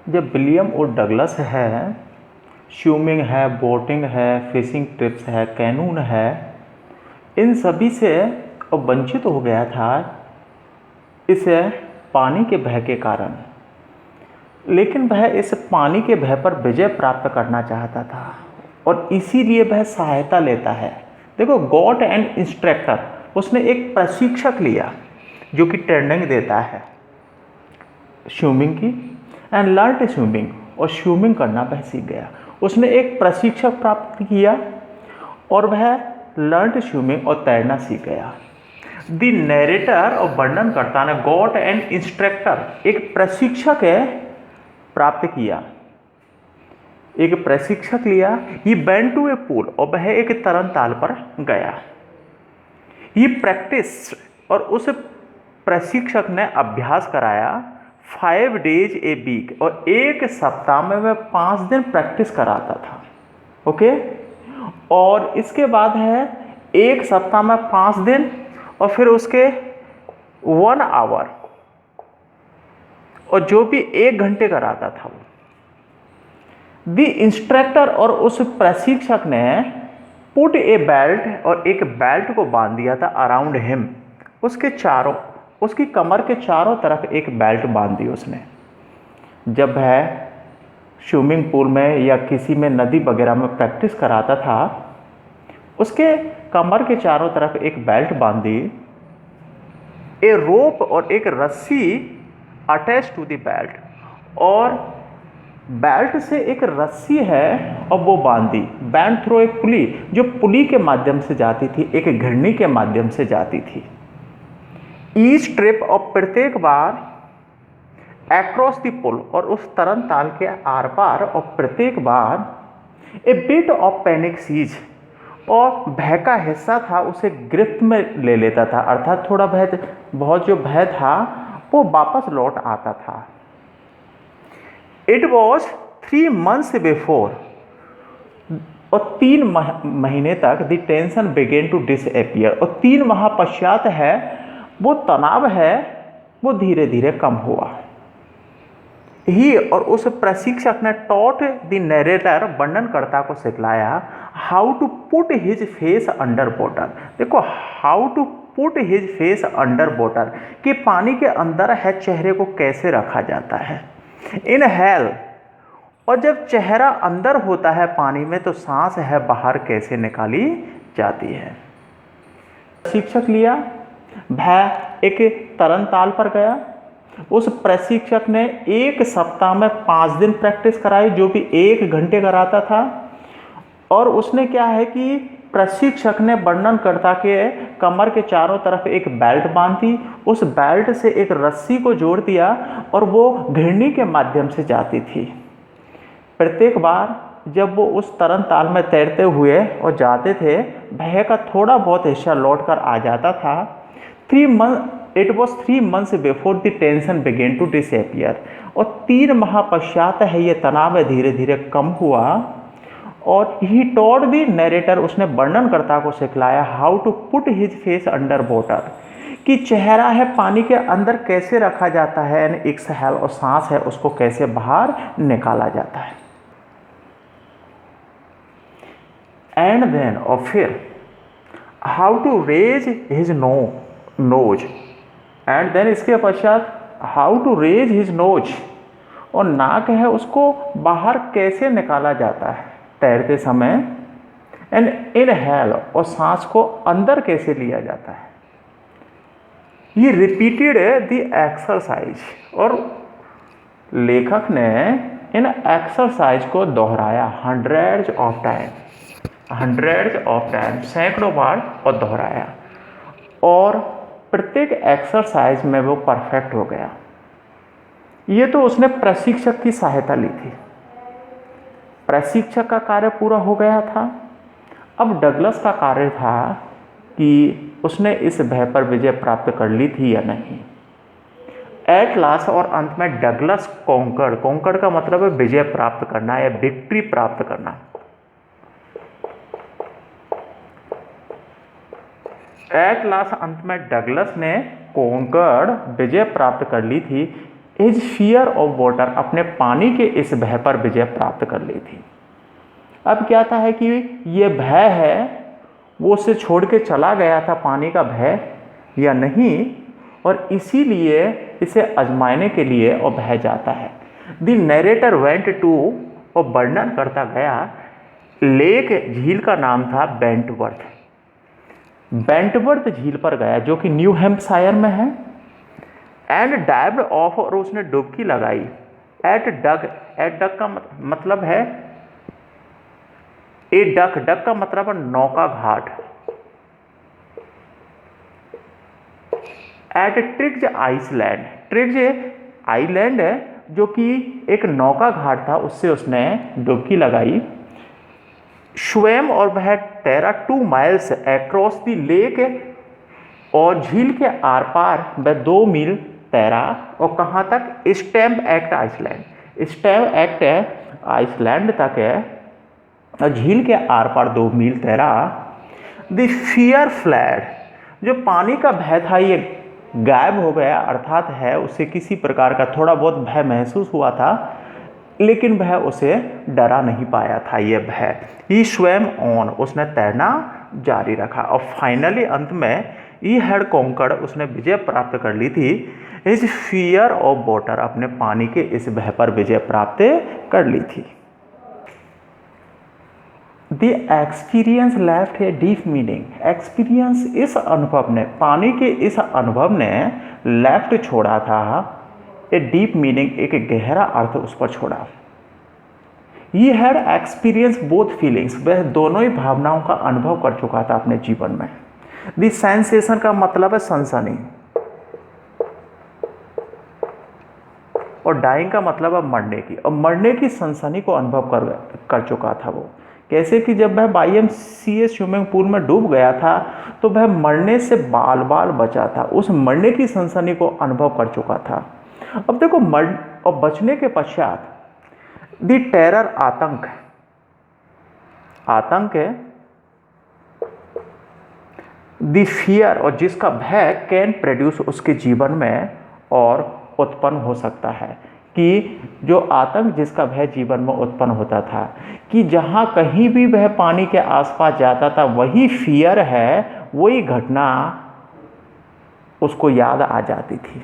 जब विलियम और डगलस है, स्विमिंग है, बोटिंग है, फिशिंग ट्रिप्स है, कैनून है, इन सभी से वंचित हो गया था इस पानी के भय के कारण। लेकिन वह इस पानी के भय पर विजय प्राप्त करना चाहता था और इसीलिए वह सहायता लेता है। देखो, गॉट एंड इंस्ट्रक्टर, उसने एक प्रशिक्षक लिया जो कि ट्रेनिंग देता है स्विमिंग की, एंड लर्न स्विमिंग, और स्विमिंग करना वह सीख गया। उसने एक प्रशिक्षक प्राप्त किया और वह लर्न स्विमिंग और तैरना सीख गया। द नरेटर और वर्णनकर्ता ने गॉट एंड इंस्ट्रक्टर, एक प्रशिक्षक प्राप्त किया, एक प्रशिक्षक लिया। ये वेंट टू ए पूल, और वह एक तरन ताल पर गया। ये प्रैक्टिस, और उस प्रशिक्षक ने अभ्यास कराया 5 days ए वीक, और एक सप्ताह में वह 5 दिन प्रैक्टिस कराता था। ओके, और इसके बाद है एक सप्ताह में 5 दिन, और फिर उसके 1 आवर, और जो भी 1 घंटे कराता था वो। द इंस्ट्रक्टर, और उस प्रशिक्षक ने पुट ए बेल्ट, और एक बेल्ट को बांध दिया था अराउंड हिम, उसके चारों, उसकी कमर के चारों तरफ एक बेल्ट बांध दी उसने। जब वह स्विमिंग पूल में या किसी में नदी वगैरह में प्रैक्टिस कराता था, उसके कमर के चारों तरफ एक बेल्ट बांध दी। ए रोप, और एक रस्सी अटैच टू द बेल्ट, और बेल्ट से एक रस्सी है और वो बांध दी। बैंड थ्रो एक पुली, जो पुली के माध्यम से जाती थी, एक घिरनी के माध्यम से जाती थी। ईच ट्रिप, और प्रत्येक बार एक्रॉस द पुल, और उस तरन ताल के आर पार, और प्रत्येक बार a bit of panic seize, और भय का हिस्सा था उसे गिरफ्त में ले लेता था, अर्थात थोड़ा भय, बहुत जो भय था वो वापस लौट आता था। इट वॉज 3 months बिफोर, और 3 महीने तक the tension begin to disappear, और 3 माह पश्चात है वो तनाव है वो धीरे धीरे कम हुआ। ही, और उस प्रशिक्षक ने टॉट द नरेटर, वर्णनकर्ता को सिखलाया how to put his face under water. देखो, how to put his face under water, कि पानी के अंदर है चेहरे को कैसे रखा जाता है। इन हेल, और जब चेहरा अंदर होता है पानी में तो सांस है बाहर कैसे निकाली जाती है। प्रशिक्षक लिया, वह एक तरन ताल पर गया। उस प्रशिक्षक ने एक सप्ताह में 5 दिन प्रैक्टिस कराई, जो भी 1 घंटे कराता था। और उसने क्या है कि प्रशिक्षक ने वर्णनकर्ता के कमर के चारों तरफ एक बेल्ट बांधी, उस बेल्ट से एक रस्सी को जोड़ दिया, और वो घिरनी के माध्यम से जाती थी। प्रत्येक बार जब वो उस तरन ताल में तैरते हुए और जाते थे, भय का थोड़ा बहुत हिस्सा लौट कर आ जाता था। 3 months before the tension begin to disappear, और 3 माह पश्चात है ये तनाव धीरे धीरे कम हुआ। और ही टॉट द नरेटर, उसने वर्णनकर्ता को सिखलाया how to put his face under water, कि चेहरा है पानी के अंदर कैसे रखा जाता है, एंड एक्सहेल, और सांस है उसको कैसे बाहर निकाला जाता है। एंड देन, और फिर how to raise his nose, and then इसके पश्चात how to raise his nose, और नाक है उसको बाहर कैसे निकाला जाता है तैरते समय। एंड इनहेल, और सांस को अंदर कैसे लिया जाता है। ये रिपीटेड द एक्सरसाइज, और लेखक ने इन एक्सरसाइज को दोहराया hundreds of time, सैकड़ों बार और दोहराया, और प्रत्येक एक्सरसाइज में वो परफेक्ट हो गया। ये तो उसने प्रशिक्षक की सहायता ली थी, प्रशिक्षक का कार्य पूरा हो गया था। अब डगलस का कार्य था कि उसने इस भय पर विजय प्राप्त कर ली थी या नहीं। एट लास्ट, और अंत में डगलस कॉन्कर्ड का मतलब है विजय प्राप्त करना या विक्ट्री प्राप्त करना। एट लास्ट, अंत में डगलस ने कॉन्कर्ड, विजय प्राप्त कर ली थी हिज फियर ऑफ वाटर, अपने पानी के इस भय पर विजय प्राप्त कर ली थी। अब क्या था है कि ये भय है वो उसे छोड़ के चला गया था, पानी का भय या नहीं, और इसीलिए इसे आजमाने के लिए और भय जाता है। द नरेटर वेंट टू, और वर्णन करता गया, लेक, झील का नाम था बेंटवर्थ। बेंटवर्थ झील पर गया जो कि न्यू हैम्पशायर में है। एंड डाइव्ड ऑफ, और उसने डुबकी लगाई। एट डक, एट डक का मतलब है ए डक, डक का मतलब है नौका घाट। एट ट्रिग्ज आइसलैंड, ट्रिग्ज आइलैंड है जो कि एक नौका घाट था, उससे उसने डुबकी लगाई। स्वयं, और वह तैरा 2 माइल्स अक्रॉस द लेक, और झील के आर पार वह 2 मील तैरा। और कहाँ तक? Stamp act Iceland, stamp act Iceland तक है, और झील के आर पार 2 मील तैरा। द फियर फ्लैड, जो पानी का भय था ये गायब हो गया, अर्थात है उसे किसी प्रकार का थोड़ा बहुत भय महसूस हुआ था, लेकिन वह उसे डरा नहीं पाया था ये भय। ही स्वयं ऑन, उसने तैरना जारी रखा। और फाइनली अंत में ही हैड कॉन्कर्ड, उसने विजय प्राप्त कर ली थी। हिज फियर ऑफ वाटर, अपने पानी के इस भय पर विजय प्राप्त कर ली थी। The experience left a deep meaning, experience, इस अनुभव ने, पानी के इस अनुभव ने लेफ्ट छोड़ा था ए डीप मीनिंग, एक गहरा अर्थ उस पर छोड़ा। He had experience both feelings, वह दोनों ही भावनाओं का अनुभव कर चुका था अपने जीवन में। द सेंसेशन का मतलब है सनसनी, और डाइंग का मतलब है मरने की, और मरने की सनसनी को अनुभव कर चुका था वो। कैसे कि जब वह YMCA स्विमिंग पूल में डूब गया था तो वह मरने से बाल बाल बचा था, उस मरने की सनसनी को अनुभव कर चुका था। अब देखो, मर और बचने के पश्चात द टेरर, आतंक, आतंक है द फियर, और जिसका भय कैन प्रोड्यूस, उसके जीवन में और उत्पन्न हो सकता है, कि जो आतंक, जिसका भय जीवन में उत्पन्न होता था, कि जहाँ कहीं भी वह पानी के आसपास जाता था वही फियर है, वही घटना उसको याद आ जाती थी।